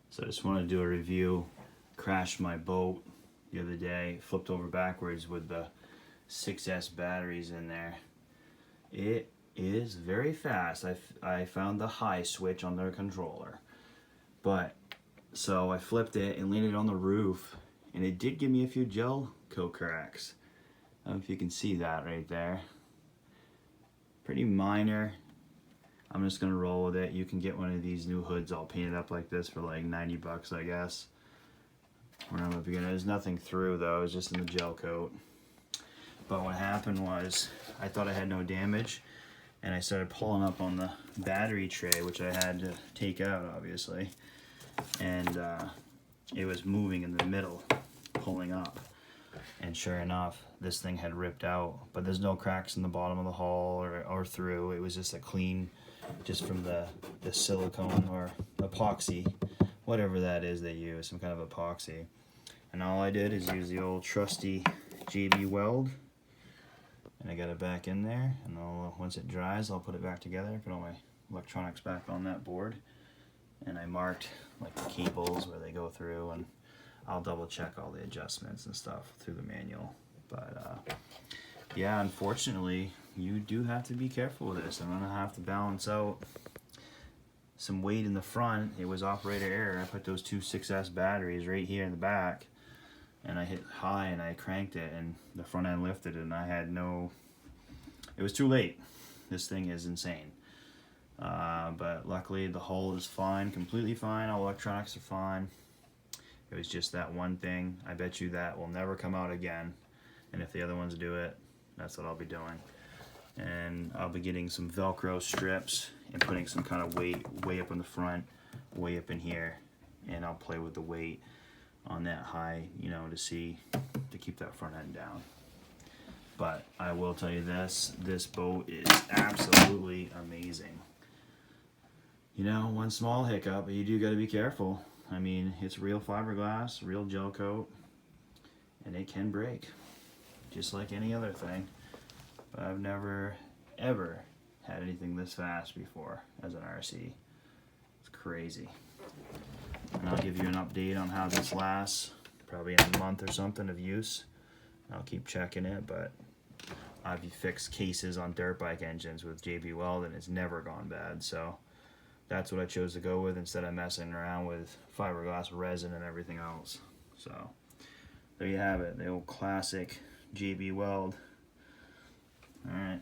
So I just want to do a review. Crashed my boat the other day, flipped over backwards with the 6S batteries in there. It is very fast. I found the high switch on their controller. But, so I flipped it and landed on the roof, and it did give me a few gel coat cracks. I don't know if you can see that right there. Pretty minor. I'm just gonna roll with it. You can get one of these new hoods all painted up like this for like 90 bucks, I guess. There's nothing through though, it's just in the gel coat. But what happened was, I thought I had no damage, and I started pulling up on the battery tray, which I had to take out obviously, and it was moving in the middle, pulling up. And sure enough, this thing had ripped out, but there's no cracks in the bottom of the hull or through. It was just a clean, just from the silicone or epoxy, whatever that is they use, some kind of epoxy. And all I did is use the old trusty JB Weld, and I got it back in there, and once it dries, I'll put it back together, put all my electronics back on that board, and I marked like the cables where they go through, and I'll double check all the adjustments and stuff through the manual. But yeah, unfortunately, you do have to be careful with this. I'm gonna have to balance out some weight in the front. It was operator error. I put those two 6S batteries right here in the back, and I hit high and I cranked it, and the front end lifted, and I had no, it was too late. This thing is insane. But luckily the hull is fine, completely fine. All electronics are fine. It was just that one thing. I bet you that will never come out again. And if the other ones do it, that's what I'll be doing. And I'll be getting some Velcro strips and putting some kind of weight way up in the front, way up in here. And I'll play with the weight on that high, you know, to keep that front end down. But I will tell you this boat is absolutely amazing. You know, one small hiccup, but you do got to be careful. I mean, it's real fiberglass, real gel coat, and it can break, just like any other thing. But I've never, ever had anything this fast before as an RC. It's crazy. And I'll give you an update on how this lasts, probably in a month or something of use. I'll keep checking it, but I've fixed cases on dirt bike engines with JB Weld, and it's never gone bad, so that's what I chose to go with instead of messing around with fiberglass resin and everything else. So there you have it, the old classic JB Weld. Alright.